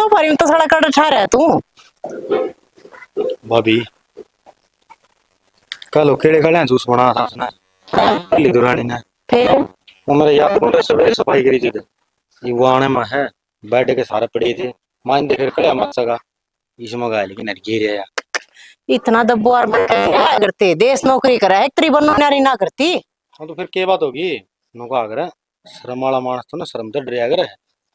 दोपहर में तो सड़ा कट ठा रहा है तू। भाभी कल केड़े खड़े हैं जूस बना था उसने पहली दुरानी ने फिर वो मेरे याद को सवेरे सफाई करी थी ये वो आने में है बैठे के सारे पड़े थे मान देख खड़े मत सका इसमें गाय लेकिन गिर गया इतना दब्बो और क्या करते देश नौकरी करा है तेरी बनो नारी ना करती। हाँ तो फिर क्या बात होगी नुका अगर शर्म वाला मानस तो ना शर्म तो डरिया अगर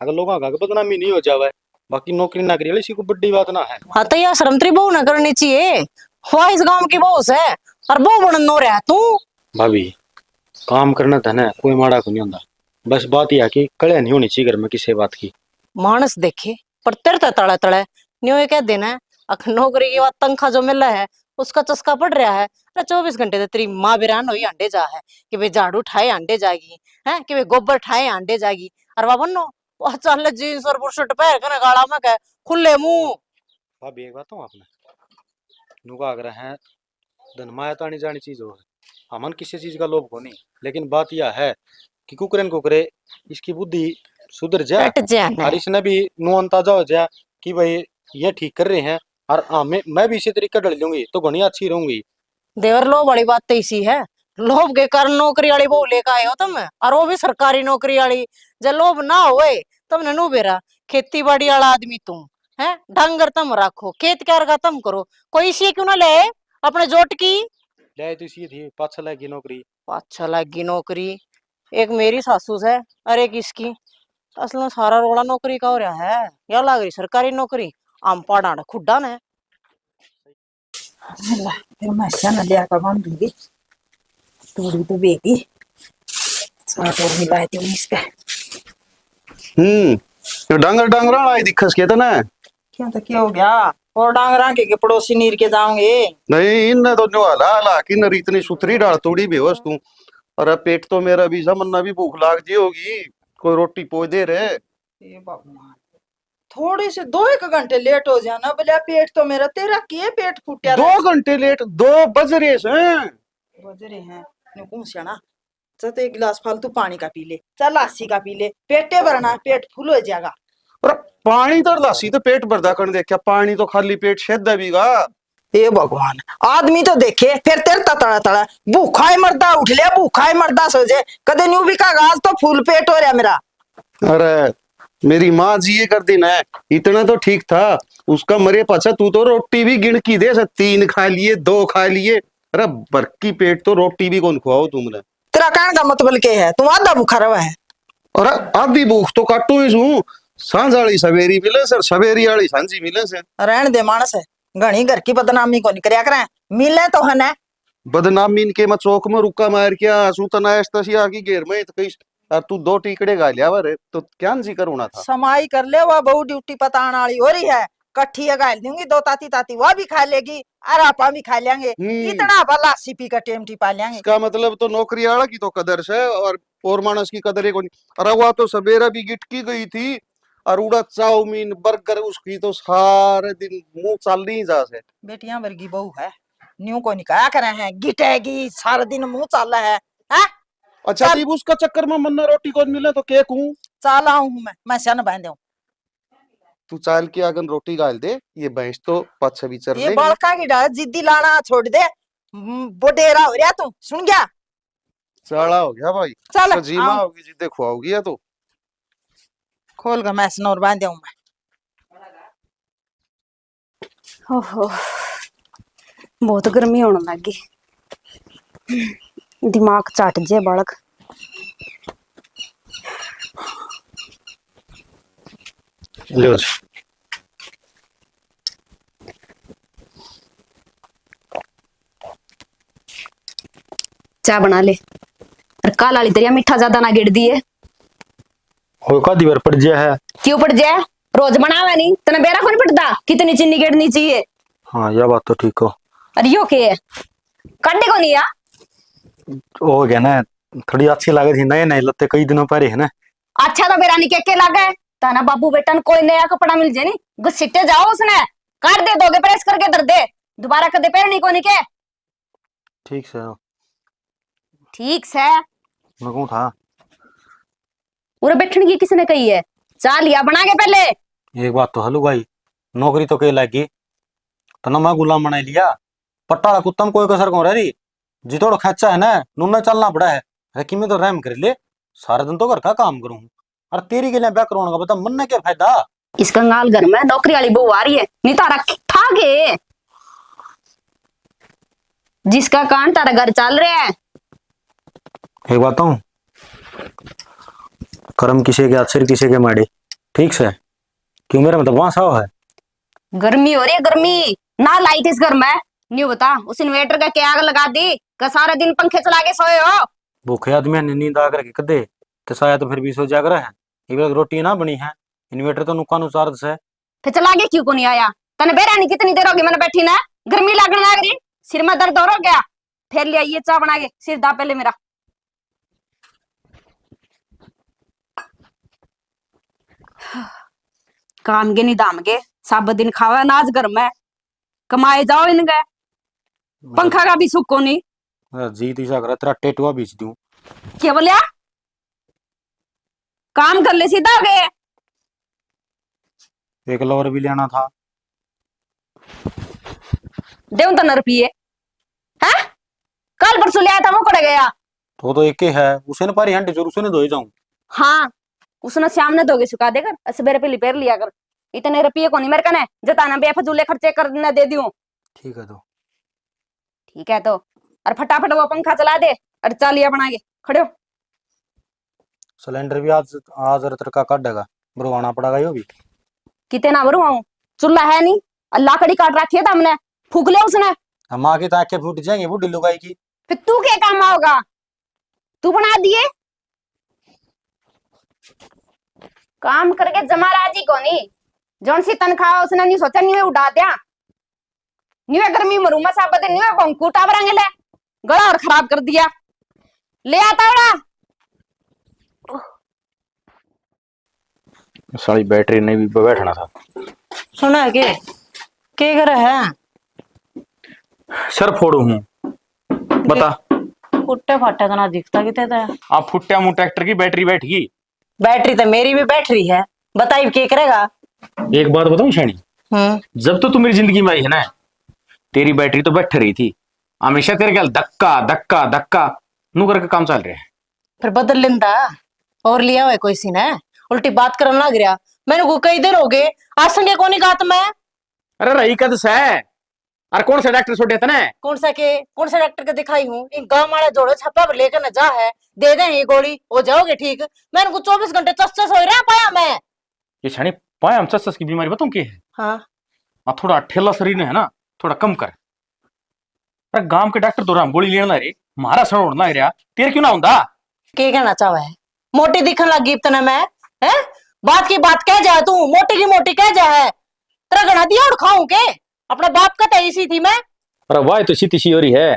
अगर लोगों का बदनामी नहीं हो जावे बाकी नौकरी ना करी इसी को बड़ी बात ना है। हाँ तो यार शर्म तेरी बहू ना करनी चाहिए। हुआ इस गांव की बहू है और बहू बन नो रहा तू। भाभी काम करना था ना कोई माड़ा को नहीं होता बस बात यह है कि कड़े नहीं होनी चाहिए घर में किसी बात की। मानस देखे पर तेरे तड़ा तड़ा न्यू ये कह देना है अख नौकरी की बात तनख्वाह जो मिल रहा है उसका चस्का पड़ रहा है। अरे 24 घंटे तो तेरी माँ बिरान हुई अंडे जा है कि वे झाड़ू उठाए अंडे जागी है कि वे गोबर उठाए अंडे जागी। और वह बनो वो चल जींस और बुरशट पहन कर गाड़ा में कह खुले मुंह। भाभी एक बात हूँ आपने नुका अगर है धन माया तो आनी जानी चीज हो हमन किसी चीज का लोभ को नहीं लेकिन बात यह है कि कुकरन कुकरे इसकी बुद्धि सुधर जाए हट जा और इसने भी नु अंदाजा हो जाए कि भाई ये ठीक कर रहे हैं और हाँ मैं भी इसी तरीके डल लूंगी तो घनी अच्छी रहूंगी। देवर लो बड़ी बात तो इसी है लोभ के कारण नौकरी वाली बहू लेकर आए हो तुम और वो भी सरकारी नौकरी वाली। जब लोभ ना होए तुमने नु बेरा खेती बाड़ी वाला आदमी तुम है डंगर तुम रखो खेत क्या का तुम करो कोई इसी क्यों ना ले अपने जोट की। ले तो इसी थी 5 साल की नौकरी। अच्छा लगी नौकरी एक मेरी सासू है और एक इसकी असल में सारा रोड़ा नौकरी का हो रहा है या लग रही सरकारी नौकरी आम पहाड़ा खुड्डा ने। फिर मैं सन लिया का बांध दूंगी तोड़ी तो बेटी साथ और मिलाए थे इसका। ये डांगर डांगरा आई दिक्कत के ना क्या तो क्या हो गया और डांगरा के पड़ोसी नीर के जाओगे नहीं इन तो जो हला हला की नर इतनी सुथरी डाल तोड़ी बेहोश तू। अरे पेट तो मेरा भी समन्ना भी भूख लाग जी होगी कोई रोटी पोज दे रहे। ये भगवान थोड़ी से 2 एक घंटे लेट हो जाना बोले पेट तो मेरा तेरा किए पेट फूटा 2 घंटे लेट 2 बज रहे हैं। बज रहे हैं कौन सियाना चल तो 1 गिलास फालतू पानी का पी ले चल लासी का पी ले पेटे भरना पेट फुल हो जाएगा। अरे पानी तो लासी तो पेट भरदा कर देखा पानी तो खाली पेट शेद बीगा। हे भगवान आदमी तो देखे फिर तेरे तड़ा तड़ा भूखा ही मरदा उठ लिया भूखा ही मरदा सोचे कदे न्यू भी का गाज तो फुल पेट हो रहा मेरा। अरे मेरी माँ जी ये कर देना है इतना तो ठीक था उसका मरे पाछा तू तो रोटी भी गिन की दे 3 खा लिए 2 खा लिए। अरे बरकी पेट तो रोटी भी कौन खुआओ तुमने। तेरा कहने का मतलब के है तुम आधा भूखा रहा है। अरे आधी भूख तो काटू ही हूँ सांझ वाली सवेरी मिले सर सवेरी वाली सांझी मिले से। रहन दे मानस है घनी घर की बदनामी को नहीं करया करें मिले तो है ना बदनामी इनके मैं चौक में रुका मार क्या सूतना ऐसी आगी घेर में तो कहीं और तू 2 टीकड़े गा लिया वर तो क्या जी करूना था। समाई कर ले वह बहु ड्यूटी पताने वाली हो रही है कट्ठी गाल दूंगी 2 ताती ताती वह भी खा लेगी और आपा भी खा लेंगे इतना भला सीपी का टेम टिपा लेंगे। इसका मतलब तो नौकरी वाला की तो कदर से और मानस की कदर है कोनी। अरे वह तो सवेरा भी गिटकी गई थी और उड़ा चाउमीन बर्गर उसकी तो सारे दिन मुंह चल नहीं जा से। बेटियां वर्गी बहू है न्यू को निकाया करे हैं गिटेगी सारा दिन मुंह चल है अच्छा तीब उसका चक्कर में मन्ना रोटी कौन मिले तो के कहूं चल आऊं मैं सन बांध दूं तू चाल के अगन रोटी गाल दे ये भैंस तो पाछे भी चल ये बड़का की डाल जिद्दी लाना छोड़ दे बोडेरा हो रहा तू सुन गया चाला हो गया भाई चल तो जीमा होगी जिद्दे खुआओगी या तो खोल कर मैं स्नोर बांध दूं मैं। ओहो बहुत गर्मी होने लगी दिमाग चाट जे बालक। लो चाय बना ले और काल वाली तेरिया मीठा ज्यादा ना गिर दिए हो का दीवार पड़ गया है क्यों पड़ जाए रोज बनावे नहीं तने बेरा कौन पड़ता कितनी चीनी गिरनी चाहिए। हाँ यह बात तो ठीक हो अरे यो के काटे को नहीं या हो गया ना थोड़ी अच्छी लगे थी नए नए लत्ते कई दिनों पहले है ना। अच्छा तो बेरा नहीं के लागे ताना बाबू बेटा ने कोई नया कपड़ा मिल जाए नहीं घसीटे जाओ उसने काट दे दोगे प्रेस करके दर दे दोबारा कदे पहननी को नहीं के ठीक से ठीक से मैं कहूँ था पूरे बैठने की किसने कही है चाल लिया बना के पहले एक बात तो हलू भाई, नौकरी तो के लगी तो ना मैं गुलाम बना लिया। पट्टाला कुत्ता में कोई कसर कौन रही, जितोड़ खर्चा है ना नूना चलना पड़ा है। अरे कि मैं तो रहम कर ले, सारा दिन तो घर का काम करूँ। और तेरी के लिए ब्याह करवाने का बता, मन ने क्या फायदा। इस कंगाल घर में नौकरी वाली बहू आ रही है, नहीं तारा ठागे जिसका कान तारा घर चल रहा है। एक बात हूँ, कर्म किसी के अक्षर किसी के माड़े, ठीक से क्यों मेरा मतलब वहां साव है। गर्मी हो रही है, गर्मी ना लाइट इस घर में नहीं बता। उस इन्वेटर का क्या आग लगा दी का सारा दिन पंखे चला के सोए हो। भूखे आदमी ने नींद आकर के कदे तो शायद तो फिर भी सो जाग रहा है। ये रोटी ना बनी है, इन्वेटर तो नुकान उचार से फिर चला के क्यों को नहीं आया। तने बेरानी कितनी देर होगी मैंने बैठी ना, गर्मी लगने लग रही, सिर में दर्द हो गया। फिर ले आइए चाय बना के, सिर दा पहले मेरा। काम के नहीं दाम के सब दिन खावा नाच घर में, कमाए जाओ इनके, पंखा का भी सुख को नहीं। जीत ईसा कर तेरा टेटुआ बीच दूं। क्या बोलिया, काम कर ले सीधा हो गए। एक लोवर भी लेना था। देऊं तो न रुपये है, कल परसों ले आया था वो कड़े गया। तो एक ही है, उसे न पारी हंटे जोर उसे न धोए जाऊं। हाँ उसने शाम ने धोगे सुखा देकर सवेरे पे लिपेर लिया कर। इतने रुपये को नहीं मेरे कने जताना बेफजूले खर्चे कर न दे दूं। ठीक है तो ठीक है तो, और फटाफट वो पंखा चला दे और चालिया बना के खड़े हो। सिलेंडर भी आज आज रतर का काटेगा, भरवाना पड़ेगा यो भी। कितने ना भरवाऊं, चूल्हा है नहीं, अल्लाह कड़ी काट रखी है हमने, फूक ले उसने। हम आगे तो आंखें फूट जाएंगे बुढ़ी लुगाई की। फिर तू क्या काम आओगा, तू बना दिए काम करके जमा राजी को नहीं। जौन सी तनख्वाह उसने नहीं सोचा, नहीं उड़ा दिया। नहीं गर्मी मरू मैं साबत नहीं बंकू टावरांगे ले, गला और खराब कर दिया। ले आता बड़ा सारी बैटरी नहीं भी बैठना था। सुना है के कर है सर फोड़ू हूँ बता। फुट्टे फाटे का ना दिखता कितने था। आप फुट्टिया मुँह ट्रैक्टर की बैटरी बैठ गई। बैटरी तो मेरी भी बैठ रही है, बताइए के करेगा। एक बात बताऊं शैनी, जब तो तू मेरी जिंदगी में आई है ना, तेरी बैटरी तो बैठ रही थी। हमेशा तेरे ख्याल धक्का धक्का धक्का नू करके काम चल रहा है। फिर बदल लेंदा और लिया हुआ कोई सी ने, उल्टी बात करने लग गया। मैंने को कई देर हो गए आज संगे कोनी गात मैं। अरे रही कद से और कौन सा डॉक्टर छोड़े थे कौन सा डॉक्टर के दिखाई हूँ। इन गांव वाला जोड़ो छापा पर लेकर न जा है, दे दे ये गोली हो जाओगे ठीक। मैंने को 24 घंटे चस हो रहा पाया मैं। ये छानी पाया हम चस की बीमारी बताऊं क्या है। हाँ थोड़ा ठेला शरीर है ना, थोड़ा कम कर। अरे गांव के डॉक्टर तो राम गोली लेना रे, मारा सड़ उड़ना रहा तेरे क्यों ना होंदा। के कहना चाहे है, मोटी दिखन लगी इतना मैं है। बात की बात कह जा, तू मोटी की मोटी कह जा है। तेरा गणा दिया और खाऊं के, अपने बाप का तो इसी थी मैं। अरे वाह तो सीती सी हो रही है,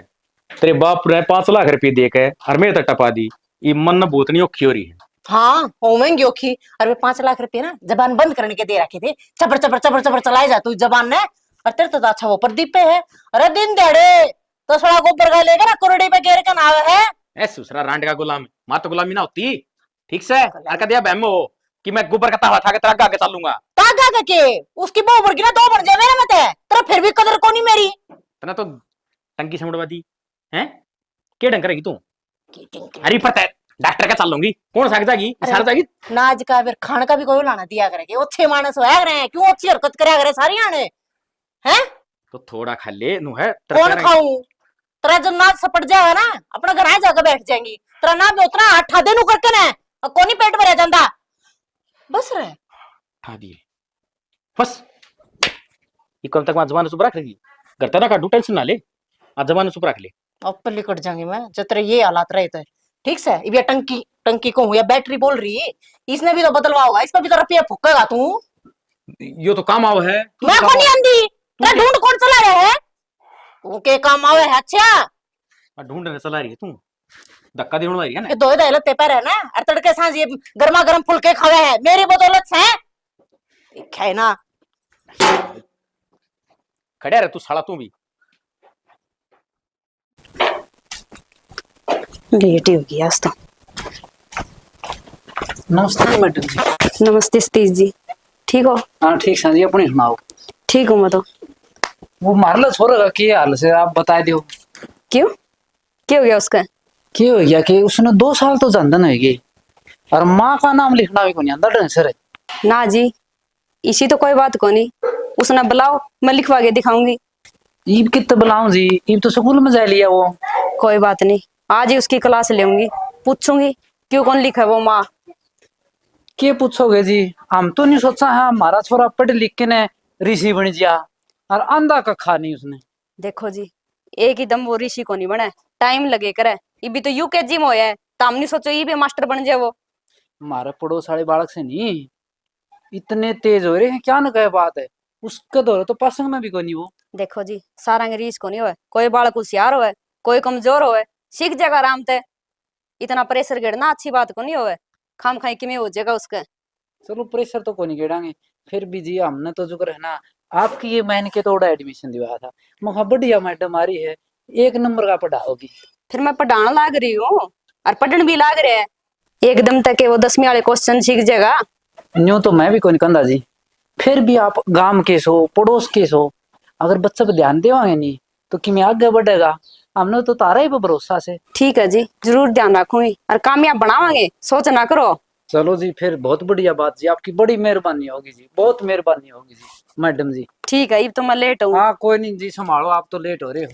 तेरे बाप ने 5 लाख रुपए दे के और मेरे तक टपा दी। ये मन न भूतनी औखी हो रही है। हाँ होमेंगी औखी। अरे 5 लाख रुपए ना जबान बंद करने के दे रखे थे, चपर चपर चपर चपर चलाए जा तू जबान ने। और तेरे तो अच्छा वो प्रदीप पे है। अरे दिन दहाड़े तो सड़ा गोबर का लेगा ना कुरड़ी पे घेर का नाव है। ए सुसरा रांड का गुलाम, मां तो गुलामी ना होती ठीक से। और कह दिया बहमो कि मैं गोबर का तावा था के तरह आगे चलूंगा। तागा के उसकी बहू बढ़ गई ना, 2 बन जाए मेरे मत है। तेरा फिर भी कदर कोनी मेरी। तना तो टंकी से मुड़वा दी हैं, के ढंग करेगी तू। अरे पता है डॉक्टर का चल लूंगी, कौन सा जागी सारा जागी ना आज का फिर खाने का भी कोई लाना दिया करेंगे। अच्छे मानस होया करे, क्यों अच्छी हरकत करया करे सारी आने हैं। तो थोड़ा खा ले नु है। कौन खाऊं, तेरा जब नाच सपट जाएगा ना अपना घर आ जाकर बैठ जाएंगी। तेरा ना भी उतना आठा दिन करके ना कोनी पेट भरा जाता बस रे। खा दिए बस। ये कब तक जबान चुप रख लेगी, करता ना काटू टेंशन ना ले, आज जबान चुप रख ले। अब पे लिकट जाएंगे मैं जब तेरे ये हालात रहे तो ठीक से। ये टंकी को हूँ या बैटरी बोल रही है, इसने भी तो बदलवा होगा, इस पर भी तो रुपया फूकेगा तू। यो तो काम आओ है। मैं को नहीं आंदी, तेरा ढूंढ कौन चला रहा है। तू के काम आवे है। अच्छा ढूंढने चला रही है तू, धक्का दे रही है ना। ये दो दहलत पे है ना, और तड़के सांझ ये गर्मा गर्म फुलके खावे है मेरी बदौलत से है ना। खड़े रहे तू साला तू भी। लेट ही होगी आज तो। नमस्ते मैडम जी। नमस्ते सतीश जी, ठीक हो? हाँ ठीक है जी, अपनी सुनाओ। ठीक हूँ मैं तो। वो मारला छोरा का क्या हाल से आप बता दो। क्यों? क्या हो गया उसका? क्या हो गया कि उसने 2 साल तो जनधन हो गई और माँ का नाम लिखना भी को नहीं आता ढंग से रे। ना जी, इसी तो कोई बात को नहीं। उसने बुलाओ, मैं लिखवा के दिखाऊंगी। ईब कितने बुलाऊं जी, ईब तो स्कूल में जा लिया वो। कोई बात नहीं, आज ही उसकी क्लास लेंगी, पूछूंगी क्यों कौन लिखा है वो माँ। क्या पूछोगे जी, हम तो नहीं सोचा है हमारा छोरा पढ़ लिख के ने ऋषि बन गया और आंधा कखा नहीं उसने। देखो जी, एक ही दम वो ऋषि को नहीं बना, टाइम लगे करे। ये भी तो यूकेजी में होया है, तो हमने सोचो ये भी मास्टर बन जाए वो। हमारे पड़ोस वाले बालक से नहीं इतने तेज हो रहे हैं, क्या न कहे बात है। उसका दौर तो पसंद में भी कोई नहीं वो। देखो जी, सारा रीस को नहीं होए, कोई बालक होशियार होए, कोई कमजोर होए, सीख जाएगा आराम से। इतना प्रेशर गिरना अच्छी बात को नहीं होए, खाम खाई कि में हो जाएगा उसके। चलो प्रेशर तो कोई नहीं गिरांगे, फिर भी जी हमने तो जो है ना आपकी ये मैन के तोड़ा एडमिशन दिया था। महा बढ़िया मैडम आ रही है, 1 नंबर का पढ़ाओगी। फिर मैं पढ़ाना लाग रही हूँ और पढ़न भी लाग रहे है, एकदम तक वो 10वीं वाले क्वेश्चन सीख जाएगा। न्यू तो मैं भी कोई नहीं कहता जी, फिर भी आप गांव के सो पड़ोस के सो, अगर बच्चे पे ध्यान देवांगे नहीं तो कि मैं आगे बढ़ेगा। हमने तो तारा ही पे भरोसा से। ठीक है जी, जरूर ध्यान रखूंगी और कामयाब बनावांगे, सोच ना करो। चलो जी, फिर बहुत बढ़िया बात जी, आपकी बड़ी मेहरबानी होगी जी, बहुत मेहरबानी होगी जी मैडम जी। ठीक है, अब तो मैं लेट हूँ। हाँ कोई नहीं जी, संभालो, आप तो लेट हो रहे हो।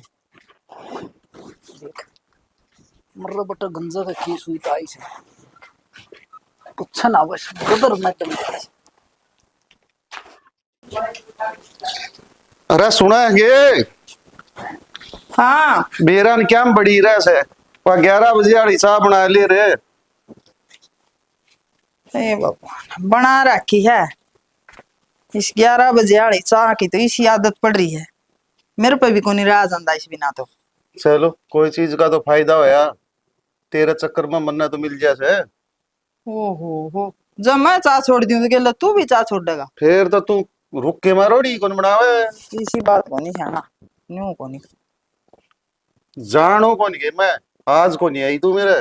देख मर्रा बटा गंजा का केस हुई ताई से कुछ ना बस उधर मैडम। अरे सुना है ये हाँ बेरान क्या बड़ी रस है, वह 11 बजे वाली चाह बना ले रे। ए भगवान, बना रखी है इस 11 बजे वाली चाह की, तो इसी आदत पड़ रही है। मेरे पे भी कोई रहा जाता इस बिना तो। चलो कोई चीज का तो फायदा होया, तेरे चक्कर में मन्ना तो मिल जाए। हो जब मैं चाह छोड़ दी तो कहला तू भी चाह छोड़ देगा। फिर तो तू रुक के मारोड़ी कौन बनावे। इसी बात को नहीं जाना, न्यू को नहीं। जानो कौन के मैं, आज को नहीं आई तू मेरे।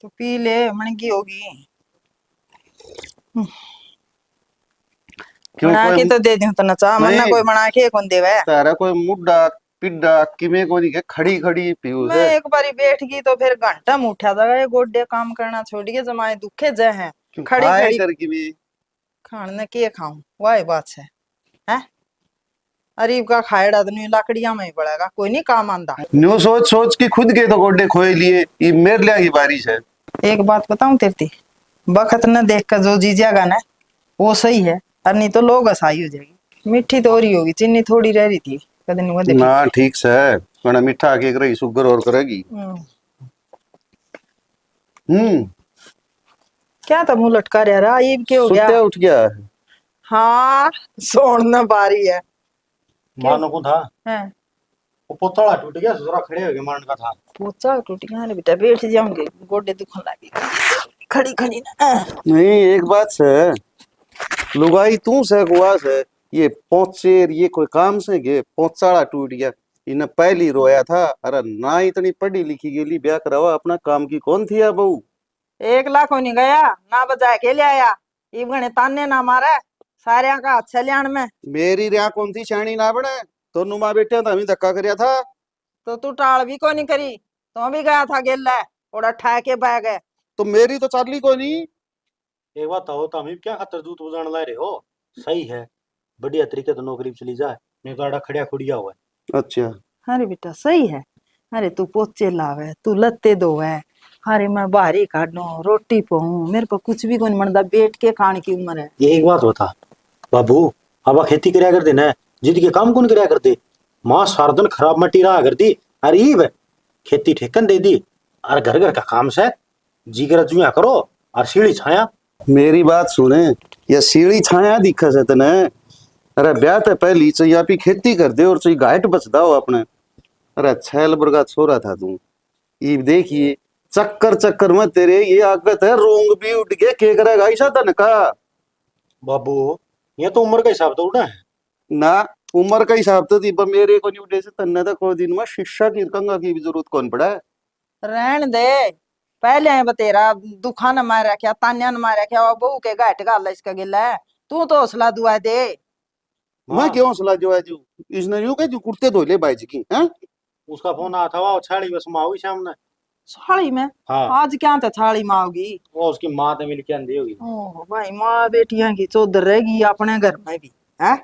तो पी ले, महंगी होगी। क्यों बना के कोई तो दे दूं तो ना चाह, मन्ना नहीं। कोई बना के कौन देवे। तारा कोई मुड्डा पिड्डा किमे को नहीं के खड़ी खड़ी पीऊ मैं से। एक बारी बैठ गई तो फिर घंटा में उठा जाएगा, ये गोडे काम करना छोड़ के जमाए दुखे जय हैं। क्यों खड़ी खाए खड़ी कर की भी। खाने के खाऊं, वही बात है। हैं? अरीब का खाएड़ा तो नहीं लकड़ियां में ही पड़ेगा, कोई नहीं काम आंदा। न्यू सोच सोच की खुद के तो गोड्डे खोए लिए, ये मेरे लिया की बारिश है। एक बात बताऊं तेरी, बखत न देख कर जो जीजेगा ना वो सही है, और नहीं तो लोग हसाई हो जाएगी। मिट्टी तो और ही होगी, चीनी थोड़ी रह रही थी कदे नहीं वो देखी। ना ठीक से बड़ा मीठा के रही शुगर और करेगी। क्या था मुंह लटका रहा, ये क्या हो गया? सुते उठ गया। हाँ सोना बारी है। मानो को था हैं? वो पोतला टूट गया, जरा खड़े हो गए मान का था। पोचा टूट गया रे बेटा, बैठ जाऊंगे गोडे दुखन लगे खड़ी खड़ी ना। नहीं एक बात से लुगाई तू से गुआ से ये पहुंचेर ये कोई काम से गे पहुंचाड़ा टूट गया। इन्हें पहली रोया था, अरे ना इतनी पढ़ी लिखी गेली ब्याह करावा, अपना काम की कौन थी या बहू। 1 लाख नहीं गया ना, बजाय के ले आया। इबने ताने ना मारे सारे का अच्छा लियान में। मेरी रिया कौन थी शानी ना बने, दोनों माँ बेटे तो हमें धक्का करया था। तो तू टाल भी को नहीं करी, तो भी गया था गेला और ठा के बह गए। तो मेरी तो चाली को नहीं। एक बात हो तो हम क्या खातर दूध बुझाने ला रहे हो, सही है बढ़िया तरीके तो नौकरी चली जाए, नहीं तो आड़ा खड़िया खुड़िया हुआ है। अच्छा अरे बेटा सही है। अरे तू पोचे लावे, तू लत्ते धोवे, अरे मैं बाहरी काटू रोटी पाऊं, मेरे को कुछ भी कोई मनदा, बैठ के खाने की उम्र है। ये एक बात बता बाबू, अब खेती करया करते ना, जिद के काम कौन करया करते। माँ सारा दिन खराब मट्टी रहा करती, अरे ईब खेती ठेकन दे दी, और घर घर का काम से जी कर जुआ करो और सीढ़ी छाया। मेरी बात सुने, ये सीढ़ी छाया दिखा से तने, अरे ब्याह ते पहली चाहिए आप ही खेती कर दे और चाहिए गाइट बचदा हो अपने। अरे 6 का छोरा था तू, ये देखिए चक्कर चक्कर में तेरे ये आगत है रोंग भी उठ के करेगा ऐसा तन का। बाबू ये तो उम्र का हिसाब तो उड़ा है ना उम्र का हिसाब तो दी, पर मेरे को नहीं उठे से तन्ने तक कोई दिन में शिक्षा की कंगा की भी जरूरत कौन पड़ा है। रहन दे, पहले है बतेरा दुखा न मार रखा, तान्या न मार रखा, बहू के गाट गाल इसका गिला है। तू तो हौसला दुआ दे। मैं क्यों हौसला जो है जो इसने यूं कह जो कुर्ते धो ले बाइज की हैं। उसका फोन आया था वो छाड़ी बस माँ हुई सामने। साड़ी में? हाँ आज क्या था थाली माँ होगी? वो उसकी माँ ने मिल के आंधी होगी। ओह भाई, माँ बेटियां की चौधर रहेगी अपने घर में भी है।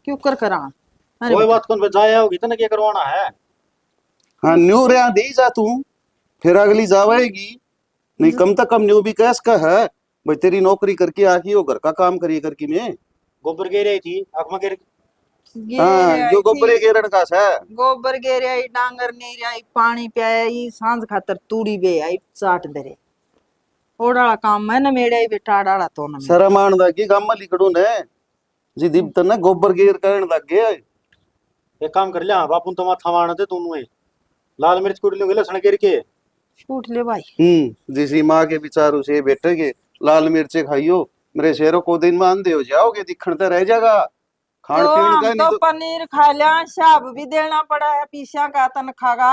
क्यों कर करा? अरे कोई बेटा, बात कौन जाया होगी तो ना क्या करवाना है। हाँ न्यू रे दे जा तू, फिर अगली जावेगी नहीं। कम से कम न्यू भी कैस का है भाई, तेरी नौकरी करके आकी हो घर का काम करिए करके में। गोबर गिर रही थी आँख में गिर। हाँ ये जो गोबरे गेरण का है। गोबर गेरे आई, डांगर नहीं आई, पानी पियाई, सांझ खातर तूड़ी बे आई चाट दरे। ओडाला काम है ना मेरे आई बेटा डाला तो ना मेरे। शर्म आन लगी गाम में लिखड़ू ने जी दीप तना गोबर गेर करण लग गए। एक काम कर लिया बापू तो माथा मारने थे दोनों ही। लाल मिर्च कुट लोगे लहसुन गिर के। छूट ले भाई। जिसी माँ के विचारों से बेटे के लाल मिर्चे खाइयो मेरे शेरों को दिन में अंधे हो जाओगे, दिखण तो रह जाएगा खान तो पीन का हम नहीं तो तो। पनीर खा लिया, शाब भी देना पड़ा है, पीसा का तनखागा।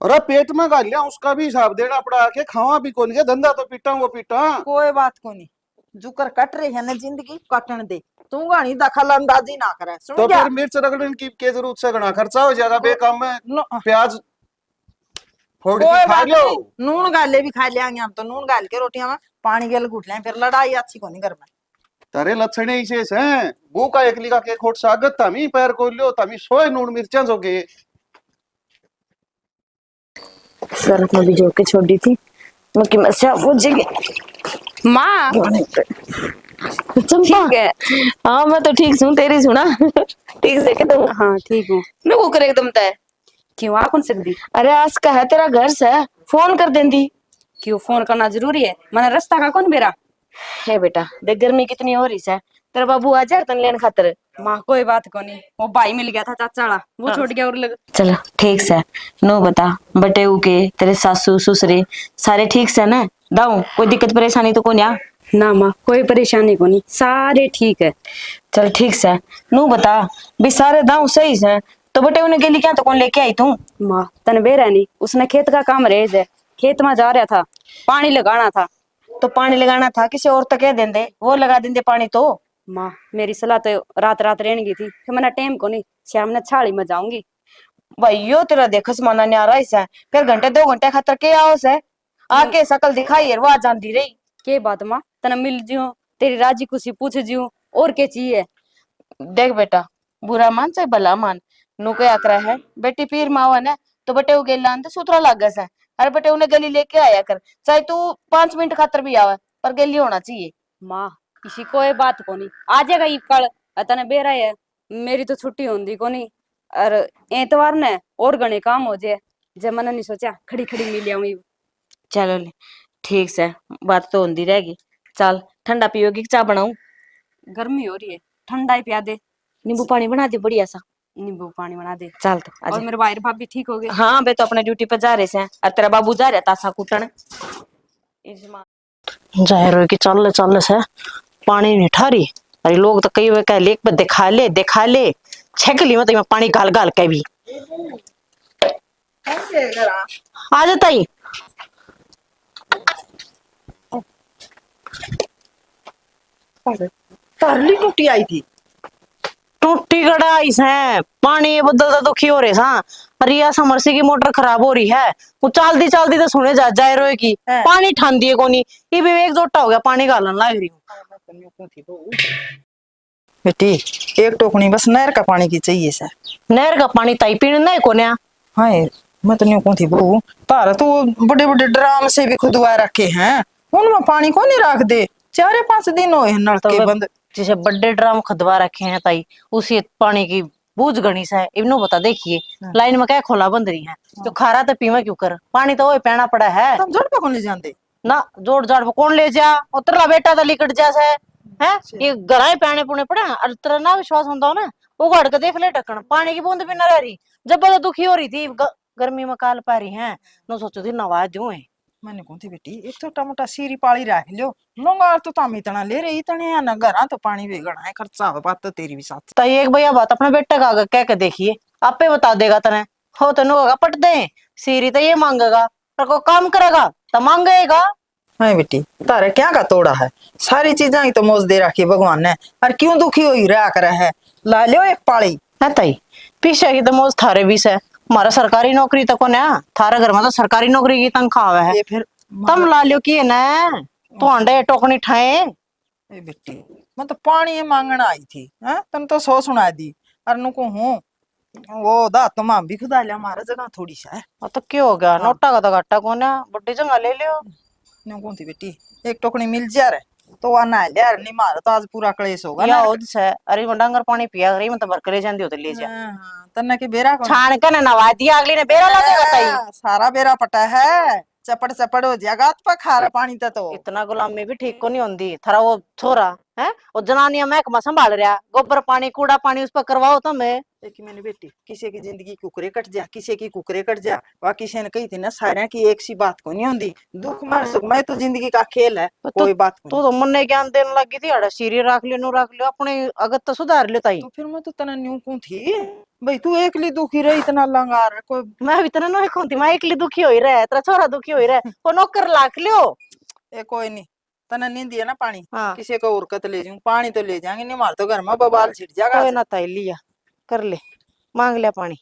अरे पेट में गा लिया उसका भी हिसाब देना पड़ा के खावा भी कौन के धंधा तो पीटा वो पीटा। कोई बात को नहीं, जुकर कट रही है ना जिंदगी कटन दे। तू गानी दखल अंदाजी ना करे, सुन तो क्या? फिर मिर्च रगड़ने की के जरूरत से घना खर्चा हो जाएगा बेकाम में। नो, प्याज फोड़ के कोई खा बात लो। नहीं, नून गाले भी खा लियांगे हम तो। नून गाल के रोटियां में पानी गेल घुट लें, फिर लड़ाई अच्छी को नहीं घर में। तारे लक्षण ऐसे हैं वो का एकली का के खोट सागत तमी पैर को लियो तमी सोए नून मिर्चा जोगे। सरफ में भिजो के छोड़ दी थी मक्की मस्या हो जाएगी। माँ चंपा है। हाँ मैं तो ठीक हूँ, तेरी सुना ठीक से के तो। हाँ ठीक हूँ। मैं वो कर एकदम तय क्यों आ कौन सकती? अरे आज का है तेरा घर से फोन कर देंदी। क्यों फोन करना जरूरी है? मैंने रास्ता का कौन बेरा है बेटा। देख गर्मी कितनी हो रही है, तेरा बाबू आ जाए तन लेन खातर। माँ कोई बात को नहीं, वो भाई मिल गया था चाचा वाला, वो छोड़ गया और लग। चलो ठीक से नो बता बटे के तेरे सासू ससुरे सारे ठीक से ना? दाऊ कोई दिक्कत परेशानी तो को ना माँ कोई परेशानी को नहीं, सारे ठीक है। चल ठीक से नू बता भी सारे दाऊ सही से तो बटे उन्हें गेली क्या तो कौन लेके आई तू? माँ तन बेरा नहीं, उसने खेत का काम रहे है, खेत में जा रहा था, पानी लगाना था। तो पानी लगाना था किसी और तो कह देंदे, वो लगा देंदे पानी तो। माँ मेरी सलाह तो रात रात रहने की थी, फिर मैंने टाइम को नहीं, शाम ने छाड़ी में जाऊंगी। भाई यो तेरा देखस माना नहीं आ रहा है, फिर घंटे 2 घंटे खातर के आओ से आके शकल दिखाई है वो आ जाती रही। के बात माँ तना मिल जियो, तेरी राजी खुशी पूछ जियो और के चाहिए। देख बेटा बुरा मान चाहे भला मान, नु क्या करा है बेटी पीर मावा ने तो बटे वो गेला अंदर सूत्रा लाग से। अरे बटे उन्हें गली लेके आया कर, चाहे तू 5 मिनट खातर भी आवे पर गली होना चाहिए। माँ किसी कोई बात को नहीं, आ जाएगा ये कल तने बेरा है, मेरी तो छुट्टी होंगी को नहीं। और एतवार ने और घने काम हो जाए, जब मैंने नहीं सोचा खड़ी खड़ी मिल आऊंगी। चलो ले ठीक से बात तो होती रहेगी। चल ठंडा पियोगी कि चाय बनाऊं? गर्मी हो रही है, ठंडा ही पिया दे। नींबू पानी बना दे बढ़िया सा। नींबू पानी बना दे चल तो। और मेरे भाई भाभी ठीक हो गए? हाँ बे तो अपने ड्यूटी पे जा रहे हैं और तेरा बाबू जा रहा तासा कुटन। जाहिर की चल से पानी नहीं ठारी। अरे लोग तो कई वे कह लेक पे दिखा ले छकली में तो मैं पानी गाल गाल के भी आ जाता ही। तरली टूटी आई थी। टूटी गड़ाई है पानी बदलता दुखी हो रहे सा। अरे या समरसी की मोटर खराब हो रही है, वो चलती चलती तो सुने जाए रोए की पानी ठान दिए कोनी। ये भी एक जोटा हो गया पानी गालन लग रही हूँ। बेटी एक टोकनी बस नहर का पानी की चाहिए सर। नहर का पानी ताई पीने नहीं कोने। हाँ मैं तो नहीं कौन थी बहू, तारा तो बड़े बड़े ड्राम से भी खुदवा रखे हैं, उनमें पानी को नहीं रख दे। 4-5 दिन हो नलके तो बंद। जैसे बड़े ड्राम खदवा रखे हैं ताई, उसी पानी की बूझ गणी सा है। इवनो बता देखिए लाइन में क्या खोला बंद रही है, तो खारा तो पीवा क्यों कर, पानी तो वो पीना पड़ा है। तुम जोड़ पे कौन ले जाते ना जोड़ जाड़ कौन ले जा, उतरला बेटा तो लिकट जा है ये गराए पैने पुने पड़े। और तेरा ना विश्वास होता हो ना वो गड़ के देख ले ढक्कन, पानी की बूंद भी न रह रही। जब बड़ा दुखी हो रही थी गर्मी में काल पा रही है, नो सोचो थी नवाज दू है। मैंने कौन थी बेटी एक छोटा मोटा सीरी पाली रख लो, नोंगाल तो ताम इतना ले रही इतने है ना घर तो पानी बेगना है खर्चा हो बात तो तेरी भी साथ। तो एक भैया बात अपने बेटे का आगे कह के देखिए, आपे बता देगा तने हो तो नो पट दे। सीरी तो ये मांगेगा पर को काम करेगा तो मांगेगा। है बेटी, तारे क्या का तोड़ा है? सारी चीजें ही तो मौज दे रखी भगवान ने, और क्यों दुखी हो ही रहा करे है? ला लियो एक पाली। है ताई, पीछे की तो मौज थारे भी से, हमारा सरकारी नौकरी तो कोने, थारा घर में तो सरकारी नौकरी की तनख्वाह है। ये फिर तम ला लियो की ना, तो अंडे टोकनी ठाए। ए बेटी, मैं तो पानी मांगना आई थी, हैं? तन तो सो सुना दी, और नुको हूँ वो दा तो मां भी खुदा लिया, हमारा जगह थोड़ी सा है। तो क्यों हो गया, हाँ। नोटा का तो घाटा कोने, बड्डी जगह ले लियो। न्यू कौन थी बेटी, एक टोकनी मिल जा रे तो वह ना यार, नहीं मारा तो आज पूरा क्लेश होगा या ना। ओद से, अरे वो डांगर पानी पिया करी, मैं तो भर ले जांदी हो तो ले जा। हाँ, तन्ना की बेरा कौन? छान के नवा दिया, अगली ने बेरा लगेगा ताई। सारा बेरा पटा है, चपड़ चपड़ हो जाएगा तो खारा पानी तो इतना गुलामी भी ठीक को नहीं होती, थारा वो छोरा है वो जनानिया महकमा संभाल रहा, गोबर पानी कूड़ा पानी उस पर करवाओ तो मैं। एक मैंने बेटी, किसी की जिंदगी कुकरे कट जा, किसी की कुकरे कट जा, वह किसी ने कही थी ना, सारे की एक सी बात को नहीं होती, दुख में सुख में तो जिंदगी का खेल है, कोई बात को तो मन ने ज्ञान देने लगी थी, अड़ा सीरी रख लियो, नु रख लियो, अपने अगत तो सुधार लियो ताई। तो फिर मैं तो तना न्यू को थी भाई, तू एकली दुखी रही, इतना लंगार कोई। मैं भी तना नहीं खोती, मैं एकली दुखी होई रहे, तेरा छोरा दुखी होई रहे, वो नौकर लाख लियो। ए कोई नहीं, तना नींद है ना पानी, हाँ किसी को उरकत ले जाऊं, पानी तो ले जाएंगे, नहीं मार तो घर में बबाल छिड़ जाएगा। कोई ना ताई, लिया कर ले, मांग लिया पानी।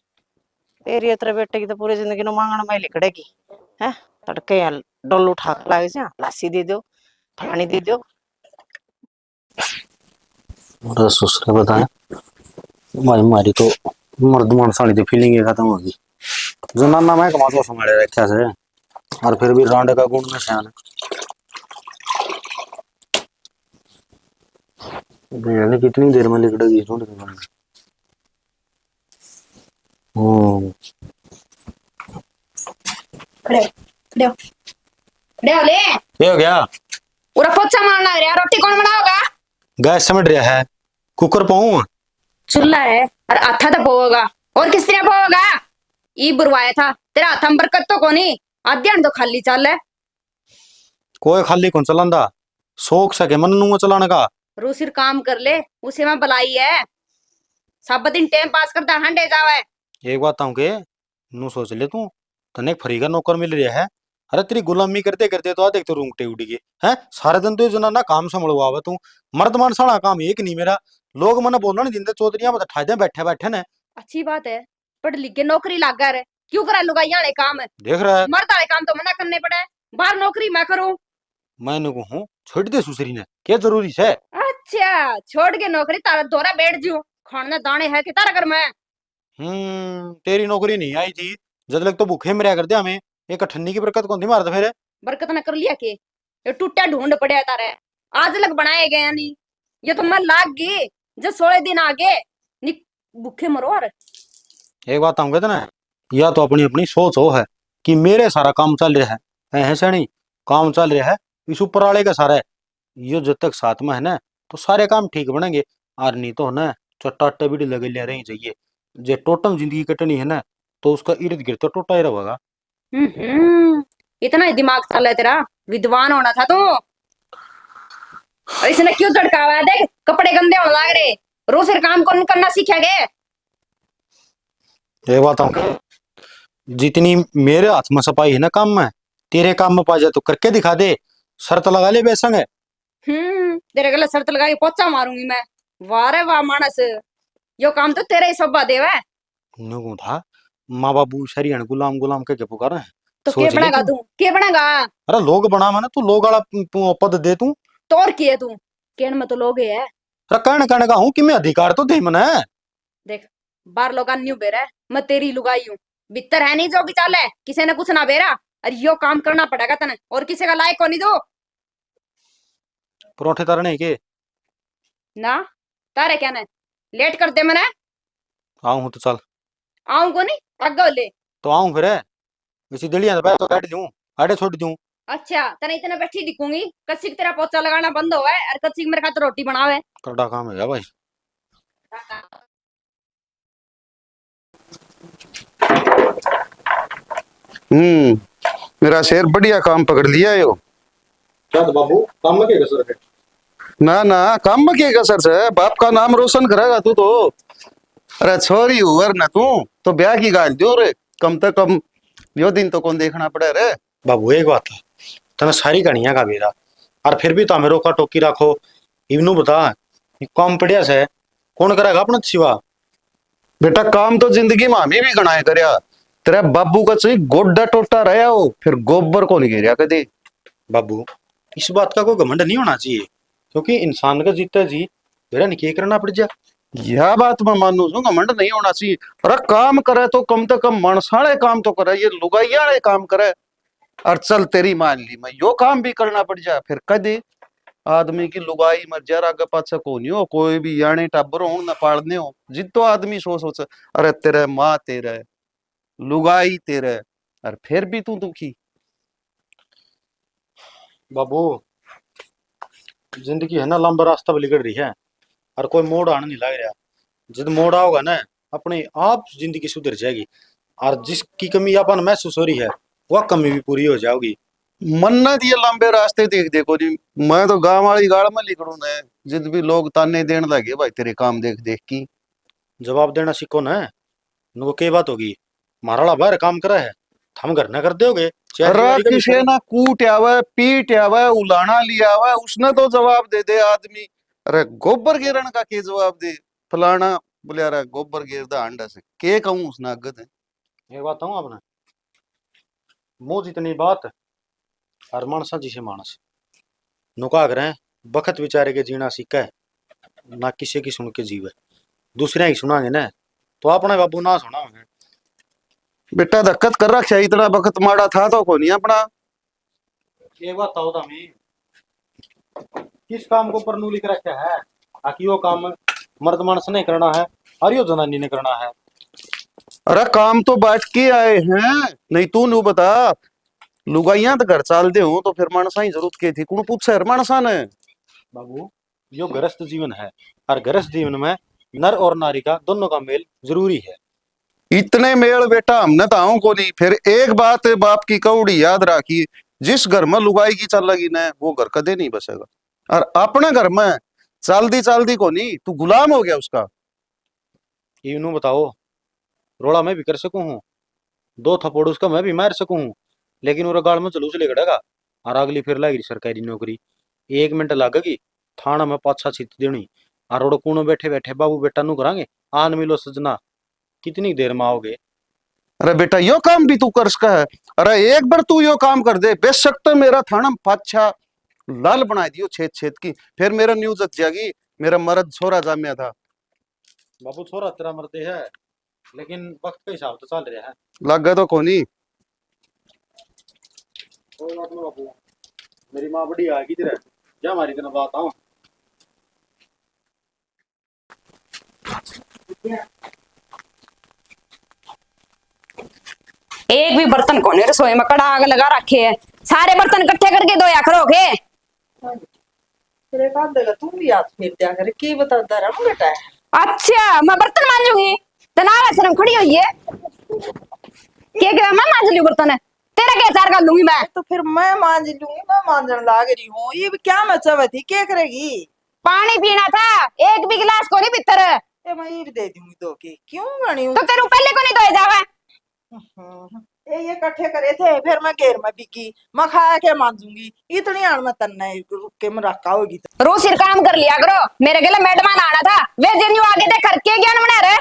तेरी तेरे बेटे की तो पूरी जिंदगी नु मांगना में लिकड़ेगी है। तड़के यार डोल उठा के लागे जा, लस्सी दे दो, पानी दे दो। और ससुर बताए भाई, हमारी तो मर्द मानसानी तो फीलिंग ही खत्म होगी। जनाना मैं कमा तो संभाले रखा से, और फिर भी रांड का गुण में शान है। कितनी देर में लिकड़ेगी ढूंढ के बनेगी। खड़े खड़े हो, खड़े हो ले। ये हो गया, पूरा पोछा मारना है यार, रोटी कौन बनाओगा? गैस समझ रहा है, कुकर पाऊं? चूल्हा है और आथा तो पोगा, और किस तरह पोगा? ई बुरवाया था तेरा हाथ में बरकत तो कोनी, अध्ययन तो खाली चल है। कोई खाली कौन चलांदा, शौक सके मन नु चलाने का। रूसिर काम कर ले, उसे में बलाई है, सब दिन टाइम पास करता हंडे जावे। एक बात आऊं के नु सोच ले तू, तने एक फ्री का नौकर मिल रहा है। अरे तेरी गुलामी करते करते तो देख तो रूंगटे उड़ गए हैं। सारे दिन तो जनाना काम संभलवावा तू, मर्द मान साला काम एक नहीं मेरा। लोग मने बोलना नहीं दिंदे, चौधरिया में ठाई दे बैठे बैठे ने। अच्छी बात है, पढ़ लिख के नौकरी लाग गया रे, क्यों करा लुगाइया वाले काम? देख रहा है मर्द वाले काम तो मना करने पड़े, बाहर नौकरी मैं करूं। मैंने को हूं छोड़ दे सुसरी ने, क्या जरूरी है? अच्छा छोड़ के नौकरी तारा दोरा बैठ जू, खाने दाने है कि तारा घर में? तेरी नौकरी नहीं आई थी जब तक तो भूखे मरिया कर दे हमें। एक ठन्नी की बरकत कौन थी मारता फिर? बरकत न कर लिया के ये टूटा ढूंढ पड़े तारे, आज लग बनाए गए नहीं, ये तो मैं लाग गई जो 16 दिन आगे नी भूखे मरो। और एक बात आऊंगा तो ना, या तो अपनी अपनी सोच हो है कि मेरे सारा काम चल रहा है, ऐसा नहीं काम चल रहा है इस ऊपर वाले का सारा है। ये जब तक साथ में है ना तो सारे काम ठीक बनेंगे, और नहीं तो ना चट्टाटे भी लगे ले रही चाहिए। जे टोटम जिंदगी कटनी है ना तो उसका इर्द गिर्द तो टोटा ही रहेगा। इतना ही दिमाग चल है तेरा, विद्वान होना था तू। और इसने क्यों झड़कावा है? देख कपड़े गंदे होने लग रहे, रोज फिर काम कौन करना सीखा गए? ये बात आऊंगा, जितनी मेरे हाथ में सफाई है ना काम में, तेरे काम में पा जाए तो करके दिखा दे, शर्त लगा ले बेसंग है। तेरे गले शर्त लगा के पोचा मारूंगी मैं। वाह रे वाह मानस, यो काम तो तेरे ही सौबा देवा है। नुकू था माँ बाबू शरीर गुलाम गुलाम के पुकार है। तो सोच के ले बनेगा तू। तू, के बनेगा? अरे लोग बना मैंने, तू लोग वाला पद दे तू। तो और किए तू, केन में तो लोग है। अरे कहने का हूँ कि मैं अधिकार तो दे मने। देख बार लोग न्यू बेरा, मैं तेरी लुगाई हूँ, भीतर है नहीं जो भी चाल है, किसी ने कुछ ना बेरा। अरे यो काम करना पड़ेगा तने, और किसी का लायक को नहीं दो परोठे तरने के ना। तारे क्या ने लेट कर दे मैंने, आऊं तो चल। आऊं को नहीं आगे ले। तो आऊं फिर इसी दलिया तो काट दूं, आड़े छोड़ दूं। अच्छा तने इतने बैठी दिखूंगी, कच्ची की तेरा पोचा लगाना बंद होवे और कच्ची मेरे खातिर रोटी बनावे। कड़ा काम है भाई। मेरा शेर बढ़िया काम पकड़ लिया यो। क्या तो बाबू काम में क्या कसर है? ना ना, काम में क्या कसर है, बाप का नाम रोशन करेगा तू तो। अरे छोरी हुआ ना तू तो ब्याह की गाल दो रे, कम से कम यो दिन तो कौन देखना पड़े रे। बाबू एक बात है, तना सारी कहानियां का बेरा और फिर भी तो हमें रोका टोकी रखो। इवनू बता ये काम पड़िया से कौन करेगा अपना सिवा। बेटा काम तो जिंदगी में हमें भी गणाए करया। तेरे बाबू का चाहिए गोड्डा टोटा रहा हो फिर गोबर को नहीं घेरिया कदे। बाबू इस बात का कोई घमंड नहीं होना चाहिए, क्योंकि इंसान का जीता जी बेरा नहीं करना पड़ जा। यह बात मैं मानू छू घमंड नहीं होना चाहिए। अरे काम करे तो कम से कम मनसाले काम तो करे, ये लुगाइया वाले काम करे। और चल तेरी मान ली मैं यो काम भी करना पड़ जाए फिर कदे आदमी की लुगाई मर जा आगे पाछे को नहीं हो कोई भी याने टाबर हो न पालने हो जितो आदमी सोच अरे तेरे माँ तेरे लुगाई तेरे और फिर भी तू दुखी। बाबू जिंदगी है ना लंबा रास्ता भी निकल रही है और कोई मोड़ आने नहीं लग रहा। जब मोड़ आओगा ना अपने आप जिंदगी सुधर जाएगी और जिसकी कमी अपन महसूस हो रही है वह कमी भी पूरी हो जाएगी। मन्नत ये लंबे रास्ते देख देखो जी। मैं तो गांव वाली गाड़ में निकलू न जिद भी लोग ताने देने लगे भाई तेरे काम देख देख की। जवाब देना सीखो ना, उनको क्या बात होगी, माराला बाहर काम करा है हम घर ना कर दोगे। अरे किसे ना कूट आवे पीट आवे उलाना लिया आवे उसने तो जवाब दे दे आदमी। अरे गोबर गिरन का के जवाब दे फलाना बोले अरे गोबर गिरदा अंडा से के कहूं उसने अगत है। ये बात हूँ आपने मुंह जितनी बात और मानसा जिसे मानस नुका कर बखत विचारे के जीना सीखा है ना किसी की सुन के जीवे। दूसरे की सुनांगे ना तो अपने बाबू ना सुनाओगे। बेटा धक्कत कर रखा इतना वक्त माड़ा था तो को नहीं अपना। एक बात तो हमें किस काम को परनू लिख रखा है आकि वो काम मर्द मानस ने करना है और यो जनानी ने करना है। अरे काम तो बांट के आए हैं नहीं तू नू बता लुगाइया तो घर चाल दे हो तो फिर मानसा ही जरूरत के थी कौन पूछे मानसा ने। बाबू यो गृहस्थ जीवन है और गृहस्थ जीवन में नर और नारी का दोनों का मेल जरूरी है। इतने मेल बेटा हमने तो आओ को नहीं। फिर एक बात बाप की कौड़ी याद राखी जिस घर में लुगाई की चल लगी न वो घर कदे नहीं बसेगा। और अपने घर में चालदी को नहीं तू गुलाम हो गया उसका। इवनू बताओ रोड़ा मैं भी कर सकूं हूँ, दो थप्पड़ उसका मैं भी मार सकूं हूँ, लेकिन वो गाल में जुलूस लेगड़ेगा और अगली फिर लगेगी सरकारी नौकरी। 1 मिनट लगेगी थाना में पाछा छित देनी और रोड कूनो बैठे बैठे बाबू बेटा नु करांगे आन मिलो सजना कितनी देर में आओगे। अरे बेटा यो काम भी तू कर सका है। अरे एक बार तू यो काम कर दे बेशक तो मेरा थाना पाछा लाल बना दियो छेद छेद की फिर मेरा न्यूज जग जाएगी मेरा मर्द छोरा जामिया था। बाबू छोरा तेरा मरते है लेकिन वक्त के हिसाब तो चल रहा है। लग गया तो कोनी कोई बात नहीं बाबू मेरी माँ बड़ी आएगी तेरे क्या हमारी कना बात आऊं। एक भी बर्तन कोने रसोई में कड़ा आग लगा रखे है, सारे बर्तन इकट्ठे करके धोया करोगे। तेरे का देगा तू भी हाथ फेर दिया करे की बता रहा बेटा है। अच्छा मैं बर्तन मांजूंगी तनाव शर्म खड़ी हुई है क्या मैं मांज लूं बर्तन तेरा क्या चार कर लूंगी मैं। तो फिर मैं मांज लूंगी मैं मांजन लाग रही हूँ ये भी क्या मचा थी क्या करेगी। पानी पीना था एक भी गिलास को नहीं भीतर ये मैं ये भी दे दूंगी दो की क्यों गणी तो तेरे पहले को नहीं धोए जावे। ये इकट्ठे करे थे फिर मैं घेर में बिकी मैं खाया के मांजूंगी इतनी आड़ में तन्ने रुक के में रखा होगी। रोज सिर काम कर लिया करो मेरे गले मेहमान आना था वे जन्यू आगे दे करके ज्ञान बना रहे।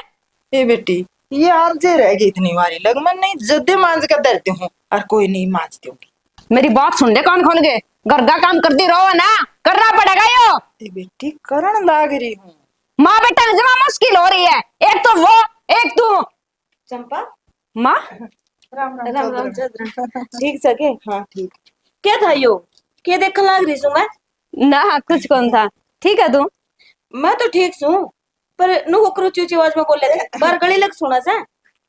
ए बेटी ये आरजे रहेगी इतनी बारी लग मैं नहीं जद्दे मांज कर धरती हूँ और कोई नहीं मांज दूंगी। मेरी बात सुन ले कान खोल के घर का काम करती रहो ना करना पड़ेगा यो। ए बेटी करण लाग रही हूँ माँ बेटा में जमा मुश्किल हो रही है एक तो वो एक तू। चंपा माँ राम राम राम चौधरी। ठीक सके हाँ ठीक क्या था यो क्या देखने लाग रही हूँ मैं। ना कुछ कौन था ठीक है तू। मैं तो ठीक हूँ पर नु होकर ऊंची आवाज में बोले थे बार गली लग सुना सा।